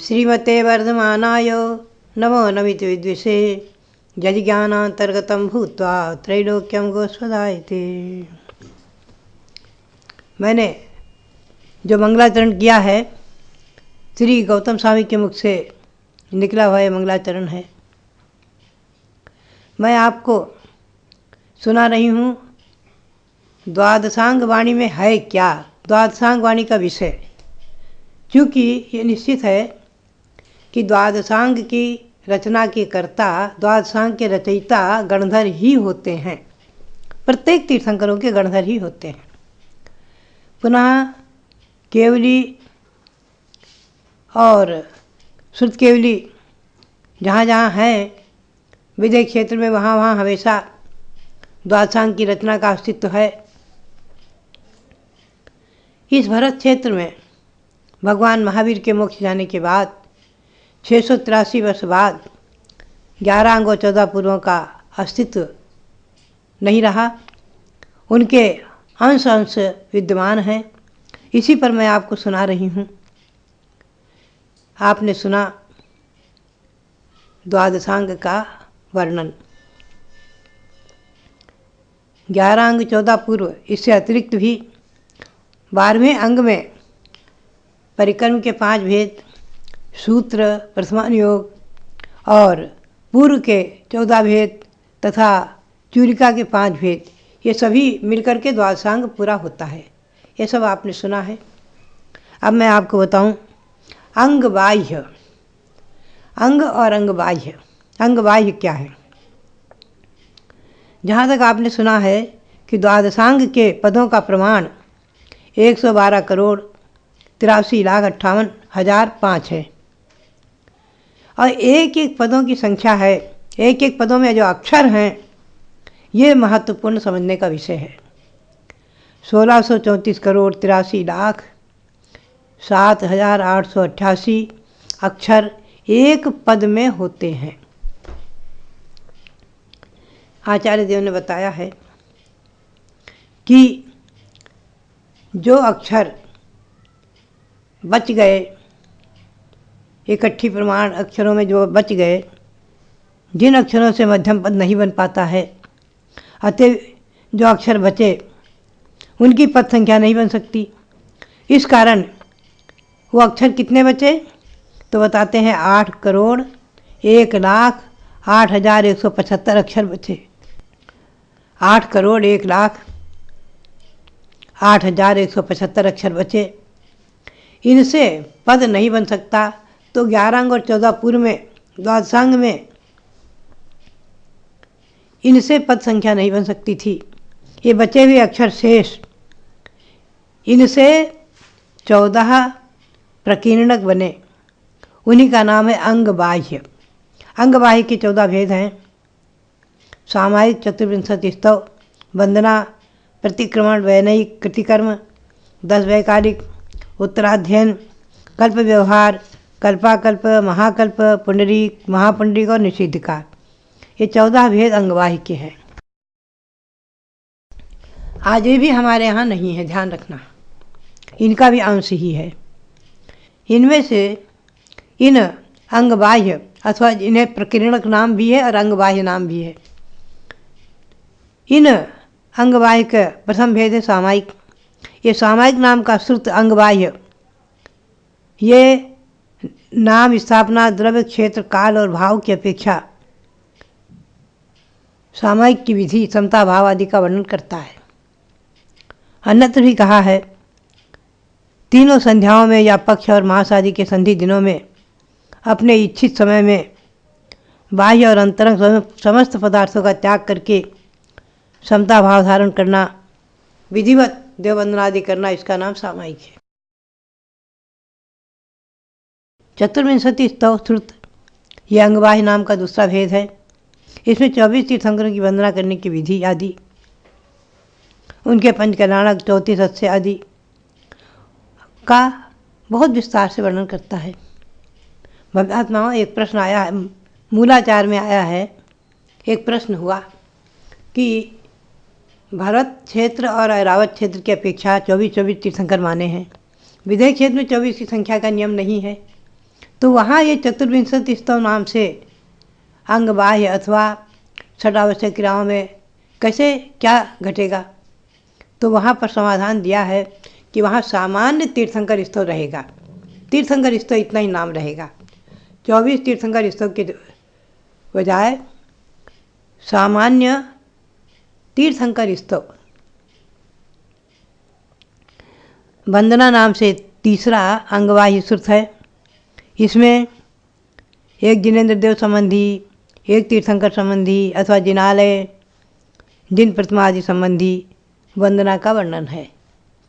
श्रीमते वर्धमानाय नमो नमिति विद्विषे जज्ञानांतर्गतं भूत्वा त्रैलोक्यं गोस्वदायते। मैंने जो मंगलाचरण किया है श्री गौतम स्वामी के मुख से निकला हुआ ये मंगलाचरण है। मैं आपको सुना रही हूँ द्वादशांग वाणी में है क्या, द्वादशांग वाणी का विषय। क्योंकि ये निश्चित है कि द्वादशांग की रचना के कर्ता, द्वादशांग के रचयिता गणधर ही होते हैं। प्रत्येक तीर्थंकरों के गणधर ही होते हैं। पुनः केवली और श्रुत केवली जहाँ जहाँ हैं विदेह क्षेत्र में, वहाँ वहाँ हमेशा द्वादशांग की रचना का अस्तित्व है। इस भरत क्षेत्र में भगवान महावीर के मोक्ष जाने के बाद 683 वर्ष बाद 11 अंगों 14 पूर्वों का अस्तित्व नहीं रहा। उनके अंश अंश विद्यमान हैं। इसी पर मैं आपको सुना रही हूँ। आपने सुना द्वादशांग का वर्णन। 11 अंग 14 पूर्व, इससे अतिरिक्त भी 12वें अंग में परिक्रम के 5 भेद, सूत्र, प्रथमान योग और पूर्व के 14 भेद तथा चूरिका के 5 भेद, ये सभी मिलकर के द्वादशांग पूरा होता है। ये सब आपने सुना है। अब मैं आपको बताऊं अंग बाह्य, अंग और अंग बाह्य। अंग बाह्य क्या है? जहाँ तक आपने सुना है कि द्वादशांग के पदों का प्रमाण 112,83,58,5 है और एक एक पदों की संख्या है। एक एक पदों में जो अक्षर हैं ये महत्वपूर्ण समझने का विषय है। 1634,83,07,888 अक्षर एक पद में होते हैं। आचार्य देव ने बताया है कि जो अक्षर बच गए, इकट्ठी प्रमाण अक्षरों में जो बच गए, जिन अक्षरों से मध्यम पद नहीं बन पाता है, अतः जो अक्षर बचे उनकी पद संख्या नहीं बन सकती। इस कारण वो अक्षर कितने बचे तो बताते हैं 8,01,08,175 अक्षर बचे। 8,01,08,175 अक्षर बचे। इनसे पद नहीं बन सकता। तो 11 अंग और 14 पूर्व में द्वादशांग में इनसे पद संख्या नहीं बन सकती थी। ये बचे हुए अक्षर शेष, इनसे 14 प्रकीर्णक बने। उन्हीं का नाम है अंग बाह्य। अंग बाह्य के 14 भेद हैं। सामायिक, चतुर्विंशति स्तव, वंदना, प्रतिक्रमण, वैनयिक, कृतिकर्म, 10 वैकालिक, उत्तराध्ययन, कल्प व्यवहार, कल्पाकल्प, महाकल्प, पुंडरीक, महापुंडरीक और निषिद्धकार। ये 14 भेद अंग बाह्य के हैं। आज ये भी हमारे यहाँ नहीं है, ध्यान रखना। इनका भी अंश ही है। इनमें से इन अंग बाह्य अथवा इन्हें प्रकीर्णक नाम भी है और अंग बाह्य नाम भी है। इन अंग बाह्य का प्रथम भेद है सामायिक। ये सामायिक नाम का श्रुत अंग बाह्य, ये नाम स्थापना, द्रव्य, क्षेत्र, काल और भाव की अपेक्षा सामायिक की विधि, समता, भाव आदि का वर्णन करता है। अन्यत्र भी कहा है, तीनों संध्याओं में या पक्ष और मास आदि के संधि दिनों में अपने इच्छित समय में बाह्य और अंतरंग समस्त पदार्थों का त्याग करके समता भाव धारण करना, विधिवत देववंदना आदि करना, इसका नाम सामायिक है। चतुर्विंशति स्तव श्रुत, यह अंगबाह्य नाम का दूसरा भेद है। इसमें 24 तीर्थंकरों की वंदना करने की विधि आदि, उनके पंचकल्याणक, 34 सत्स्य आदि का बहुत विस्तार से वर्णन करता है। भक्तात्माओं, एक प्रश्न आया है, मूलाचार में आया है। एक प्रश्न हुआ कि भरत क्षेत्र और ऐरावत क्षेत्र की अपेक्षा 24 तीर्थंकर माने हैं। विदेह क्षेत्र में 24 की संख्या का नियम नहीं है, तो वहाँ ये चतुर्विंशति स्तव नाम से अंग बाह्य अथवा षडावश्यक क्रियाओं में कैसे क्या घटेगा, तो वहाँ पर समाधान दिया है कि वहाँ सामान्य तीर्थंकर स्तव रहेगा। तीर्थंकर स्तव इतना ही नाम रहेगा। 24 तीर्थंकर स्तव के बजाय सामान्य तीर्थंकर स्तव। वंदना नाम से तीसरा अंगवाही श्रुत है। इसमें एक जिनेन्द्र देव संबंधी, एक तीर्थंकर संबंधी अथवा जिनालय, जिन प्रतिमा आदि संबंधी वंदना का वर्णन है।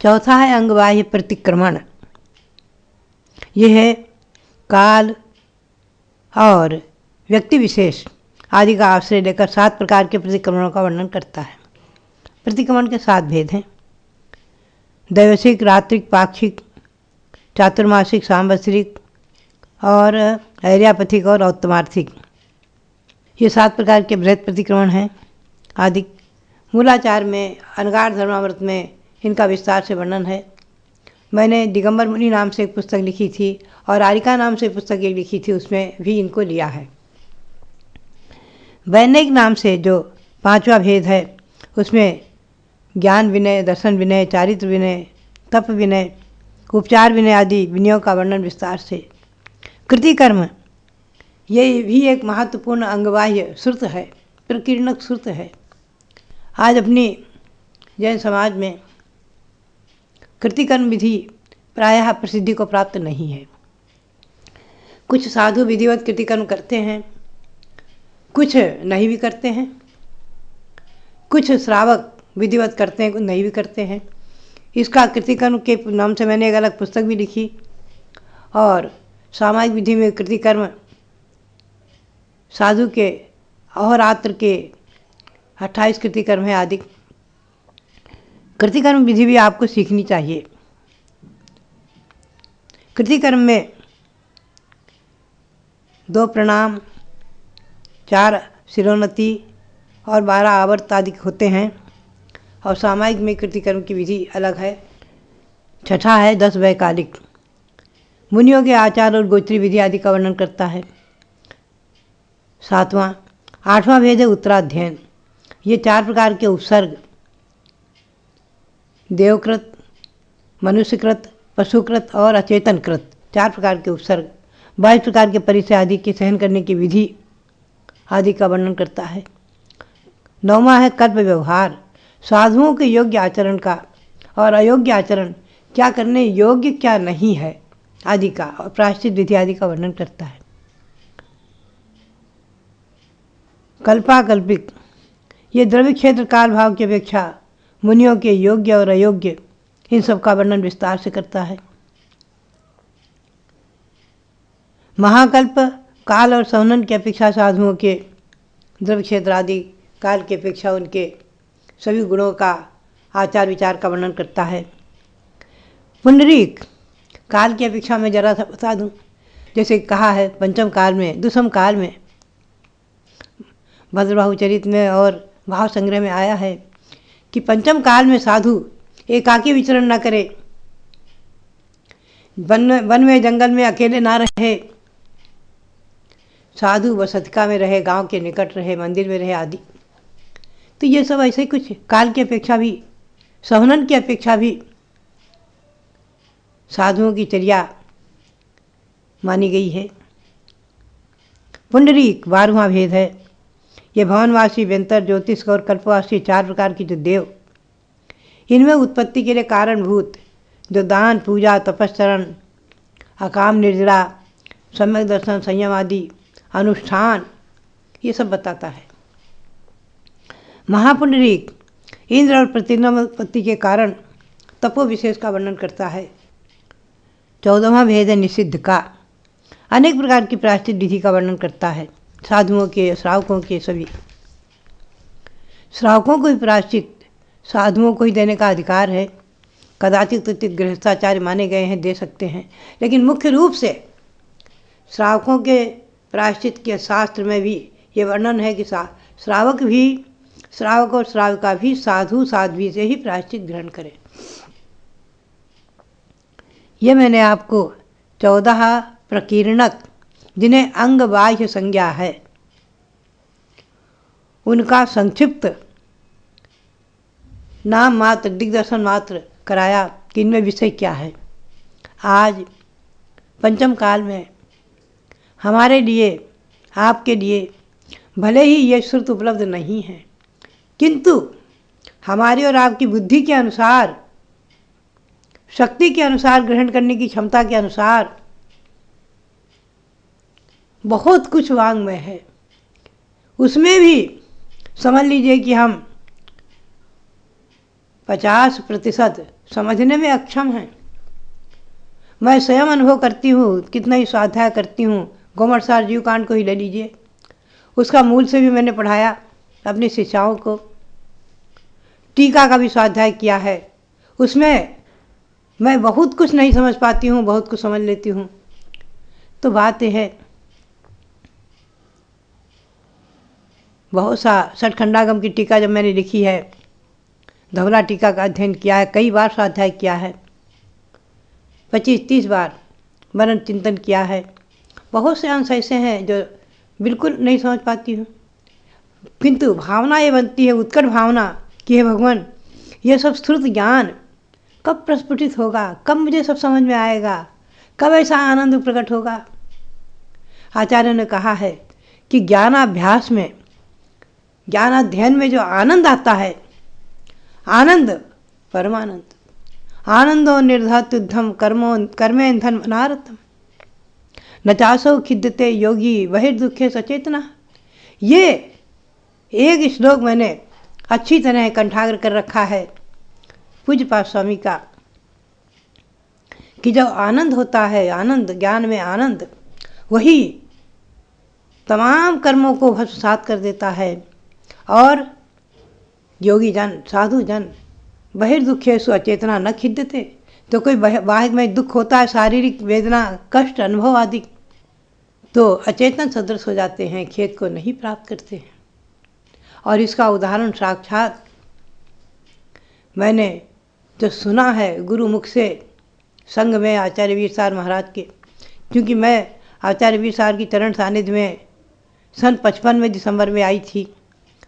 चौथा है अंगबाह्य प्रतिक्रमण। यह है काल और व्यक्ति विशेष आदि का आश्रय लेकर 7 प्रकार के प्रतिक्रमणों का वर्णन करता है। प्रतिक्रमण के 7 भेद हैं: दैवसिक, रात्रिक, पाक्षिक, चातुर्मासिक, सांवत्सरिक और ऐर्यापथिक और औत्तमार्थिक। ये 7 प्रकार के बृहद प्रतिक्रमण हैं आदि। मूलाचार में अनगार धर्मामृत में इनका विस्तार से वर्णन है। मैंने दिगंबर मुनि नाम से एक पुस्तक लिखी थी और आरिका नाम से पुस्तक एक लिखी थी, उसमें भी इनको लिया है। वैनिक नाम से जो 5वां भेद है उसमें ज्ञान विनय, दर्शन विनय, चारित्र विनय, तप विनय, उपचार विनय आदि विनयों का वर्णन विस्तार से। कृतिकर्म ये भी एक महत्वपूर्ण अंगबाह्य श्रुत है, प्रकीर्णक श्रुत है। आज अपनी जैन समाज में कृतिकर्म विधि प्रायः प्रसिद्धि को प्राप्त नहीं है। कुछ साधु विधिवत कृतिकर्म करते हैं, कुछ नहीं भी करते हैं, कुछ श्रावक विधिवत करते हैं, कुछ नहीं भी करते हैं। इसका कृतिकर्म के नाम से मैंने एक अलग पुस्तक भी लिखी। और सामाजिक विधि में कृतिकर्म साधु के अहोरात्र के 28 कृतिकर्म है आदि। कृतिकर्म विधि भी आपको सीखनी चाहिए। कृतिकर्म में 2 प्रणाम, 4 शिरोन्नति और 12 आवर्त आदि होते हैं। और सामायिक में कृतिकर्म की विधि अलग है। छठा है 10 वैकालिक। मुनियों के आचार और गोत्री विधि आदि का वर्णन करता है। 8वां भेद है उत्तराध्ययन। ये 4 प्रकार के उपसर्ग, देवकृत, मनुष्यकृत, पशुकृत और अचेतनकृत, 4 प्रकार के उपसर्ग, 22 प्रकार के परिचय आदि के सहन करने की विधि आदि का वर्णन करता है। 9वां है कल्प व्यवहार। साधुओं के योग्य आचरण का और अयोग्य आचरण, क्या करने योग्य क्या नहीं है आदि का, और प्रायश्चित विधि आदि का वर्णन करता है। कल्पाकल्पिक, ये द्रव्य क्षेत्र काल भाव की अपेक्षा मुनियों के योग्य और अयोग्य इन सब का वर्णन विस्तार से करता है। महाकल्प काल और सौनन की अपेक्षा साधुओं के द्रव्य क्षेत्र आदि काल की अपेक्षा उनके सभी गुणों का आचार विचार का वर्णन करता है। पुंडरीक काल की अपेक्षा में जरा सा बता दूं, जैसे कहा है पंचम काल में, दुसम काल में, भद्रबाहु चरित में और भाव संग्रह में आया है कि पंचम काल में साधु एकाकी विचरण न करे, वन में जंगल में अकेले ना रहे, साधु वसतिका में रहे, गांव के निकट रहे, मंदिर में रहे आदि। तो ये सब ऐसे कुछ काल की अपेक्षा भी, सहनन की अपेक्षा भी साधुओं की चर्या मानी गई है। पुंडरीक 12वां भेद है। ये भवनवासी, व्यंतर, ज्योतिष और कल्पवासी 4 प्रकार की जो देव, इनमें उत्पत्ति के लिए कारणभूत जो दान, पूजा, तपस्चरण, अकाम निर्जरा, सम्यक दर्शन, संयम आदि अनुष्ठान, ये सब बताता है। महापुंडरीक इंद्र और प्रतिमा उत्पत्ति के कारण तपो विशेष का वर्णन करता है। 14वां भेद है निषिद्ध का। अनेक प्रकार की प्रायश्चित विधि का वर्णन करता है। साधुओं के, श्रावकों के, सभी श्रावकों को ही प्रायश्चित साधुओं को ही देने का अधिकार है। कदाचित गृहस्थाचार्य माने गए हैं, दे सकते हैं, लेकिन मुख्य रूप से श्रावकों के प्रायश्चित के शास्त्र में भी ये वर्णन है कि श्रावक और श्राविका भी साधु साध्वी से ही प्रायश्चित ग्रहण करें। ये मैंने आपको 14 प्रकीर्णक, जिन्हें अंग बाह्य संज्ञा है, उनका संक्षिप्त नाम मात्र, दिग्दर्शन मात्र कराया कि इनमें विषय क्या है। आज पंचम काल में हमारे लिए, आपके लिए भले ही ये श्रुत उपलब्ध नहीं है, किंतु हमारी और आपकी बुद्धि के अनुसार, शक्ति के अनुसार, ग्रहण करने की क्षमता के अनुसार बहुत कुछ वांग में है। उसमें भी समझ लीजिए कि हम 50% समझने में अक्षम हैं। मैं स्वयं अनुभव करती हूँ, कितना ही स्वाध्याय करती हूँ। गोमटसार जीव कांड को ही ले लीजिए, उसका मूल से भी मैंने पढ़ाया अपनी शिष्याओं को। टीका का भी स्वाध्याय किया है, उसमें मैं बहुत कुछ नहीं समझ पाती हूँ, बहुत कुछ समझ लेती हूँ। तो बात यह है, बहुत सा षटखंडागम की टीका जब मैंने लिखी है, धवला टीका का अध्ययन किया है, कई बार स्वाध्याय किया है, 25-30 बार मनन चिंतन किया है। बहुत से अंश ऐसे हैं जो बिल्कुल नहीं समझ पाती हूँ, किंतु भावना ये बनती है, उत्कट भावना कि हे भगवान, ये सब श्रुत ज्ञान कब प्रस्फुटित होगा, कब मुझे सब समझ में आएगा, कब ऐसा आनंद प्रकट होगा। आचार्य ने कहा है कि ज्ञानाभ्यास में, ज्ञानाध्ययन में जो आनंद आता है, आनंद परमानंद, आनंदो निर्धातुद्धम कर्मेंधन अनारतम न चासो खिद्यते योगी बहिर्दुखे सचेतना। ये एक श्लोक मैंने अच्छी तरह कंठाग्र कर रखा है पूज्यपाद स्वामी का, कि जब आनंद होता है, आनंद, ज्ञान में आनंद, वही तमाम कर्मों को भस्मसात कर देता है। और योगी जन, साधु जन बहिर्दुखेषु अचेतना न खिद्यते, तो कोई बाह्य में दुख होता है, शारीरिक वेदना, कष्ट, अनुभव आदि, तो अचेतन सदृश हो जाते हैं, खेत को नहीं प्राप्त करते हैं। और इसका उदाहरण साक्षात मैंने जो सुना है गुरु मुख से, संग में आचार्य वीर सार महाराज के, क्योंकि मैं आचार्य वीर सार की चरण सानिध्य में सन 55 में दिसंबर में आई थी।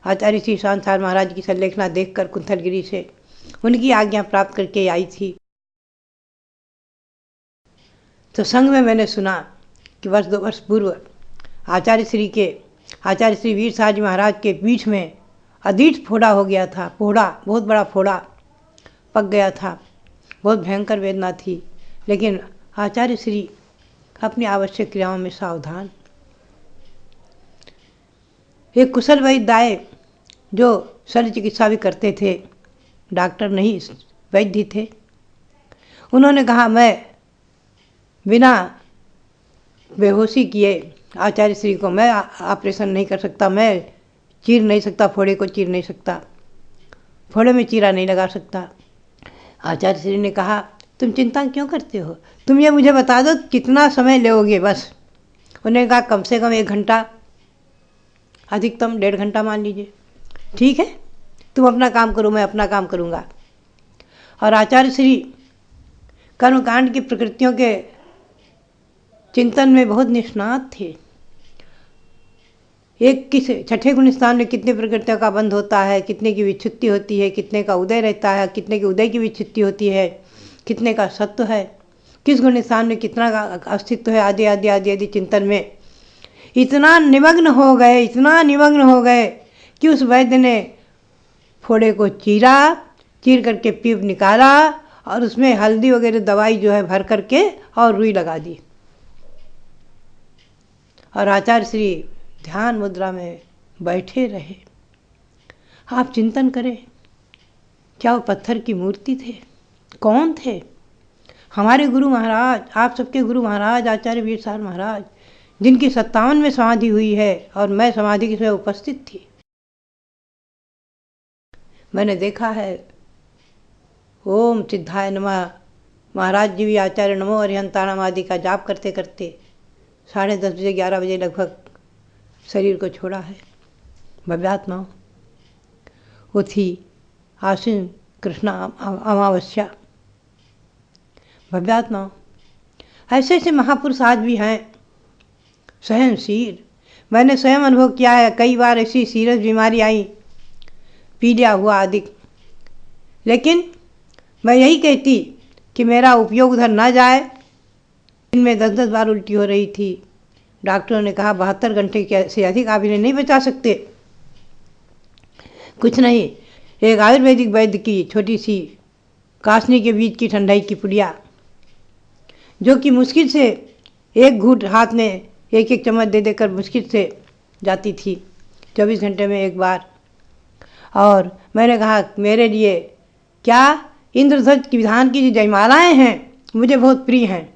आचार्य श्री शांत सार महाराज की संलेखना देखकर कुंथलगिरी से उनकी आज्ञा प्राप्त करके आई थी। तो संग में मैंने सुना कि वर्ष 2 वर्ष पूर्व आचार्य श्री वीर सार जी महाराज के पीठ में अधीठ फोड़ा हो गया था। फोड़ा, बहुत बड़ा फोड़ा पक गया था, बहुत भयंकर वेदना थी, लेकिन आचार्य श्री अपनी आवश्यक क्रियाओं में सावधान। एक कुशल वैद्य आए जो शल्य चिकित्सा भी करते थे, डॉक्टर नहीं वैद्य थे। उन्होंने कहा, मैं बिना बेहोशी किए आचार्य श्री को मैं ऑपरेशन नहीं कर सकता, मैं चीर नहीं सकता, फोड़े को चीर नहीं सकता, फोड़े में चीरा नहीं लगा सकता। आचार्य श्री ने कहा, तुम चिंता क्यों करते हो, तुम ये मुझे बता दो कितना समय लोगे बस। उन्होंने कहा, कम से कम 1 घंटा, अधिकतम 1.5 घंटा मान लीजिए। ठीक है, तुम अपना काम करो, मैं अपना काम करूँगा। और आचार्य श्री कर्मकांड की प्रकृतियों के चिंतन में बहुत निष्णात थे। एक किस छठे गुण स्थान में कितने प्रकृतियों का बंध होता है, कितने की विच्छित्ति होती है, कितने का उदय रहता है, कितने के उदय की विच्छित्ति होती है, कितने का सत्व है, किस गुण स्थान में कितना का अस्तित्व है, आदि आदि आदि आदि चिंतन में इतना निमग्न हो गए कि उस वैद्य ने फोड़े को चीर करके पीप निकाला और उसमें हल्दी वगैरह दवाई जो है भर करके और रुई लगा दी। और आचार्य श्री ध्यान मुद्रा में बैठे रहे। आप चिंतन करें, क्या वो पत्थर की मूर्ति थे? कौन थे? हमारे गुरु महाराज, आप सबके गुरु महाराज आचार्य वीर सार महाराज, जिनकी 57 में समाधि हुई है और मैं समाधि के समय उपस्थित थी। मैंने देखा है, ओम सिद्धाय नमः महाराज जी भी आचार्य नमो अरिहंताणम आदि का जाप करते करते 10:30 बजे 11 बजे लगभग शरीर को छोड़ा है। भव्यात्मा, वो थी आश्विन कृष्ण अमावस्या। भव्यात्मा, ऐसे ऐसे महापुरुष आज भी हैं, सहनशील। मैंने स्वयं अनुभव किया है, कई बार ऐसी सीरियस बीमारी आई, पीलिया हुआ आदि, लेकिन मैं यही कहती कि मेरा उपयोग उधर ना जाए। दिन में 10-10 बार उल्टी हो रही थी। डॉक्टरों ने कहा 72 घंटे से अधिक आप इन्हें नहीं बचा सकते। कुछ नहीं, एक आयुर्वेदिक वैद्य की छोटी सी कासनी के बीज की ठंडाई की पुड़िया, जो कि मुश्किल से एक घूंट हाथ में एक एक चम्मच दे देकर मुश्किल से जाती थी, 24 घंटे में एक बार। और मैंने कहा मेरे लिए क्या इंद्रध्वज की विधान की जो जयमालाएँ हैं मुझे बहुत प्रिय हैं,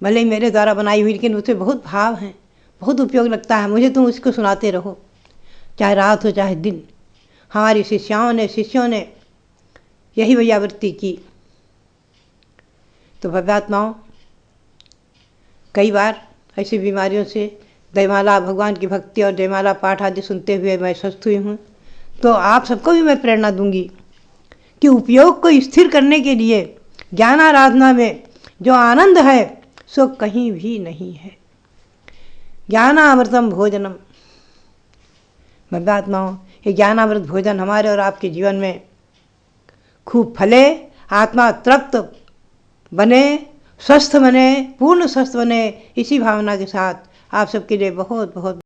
भले ही मेरे द्वारा बनाई हुई, लेकिन उससे बहुत भाव हैं, बहुत उपयोग लगता है मुझे। तुम उसको सुनाते रहो, चाहे रात हो चाहे दिन। हमारी शिष्यों ने यही वैयावृत्ति की। तो भव्यात्माओं, कई बार ऐसी बीमारियों से जयमाला, भगवान की भक्ति और जयमाला पाठ आदि सुनते हुए मैं स्वस्थ हुई हूँ। तो आप सबको भी मैं प्रेरणा दूंगी कि उपयोग को स्थिर करने के लिए ज्ञान आराधना में जो आनंद है सो कहीं भी नहीं है। ज्ञानामृतम भोजनम। भव्यात्माओं, ये ज्ञानामृत भोजन हमारे और आपके जीवन में खूब फले, आत्मा तृप्त बने, स्वस्थ बने, पूर्ण स्वस्थ बने। इसी भावना के साथ आप सबके लिए बहुत बहुत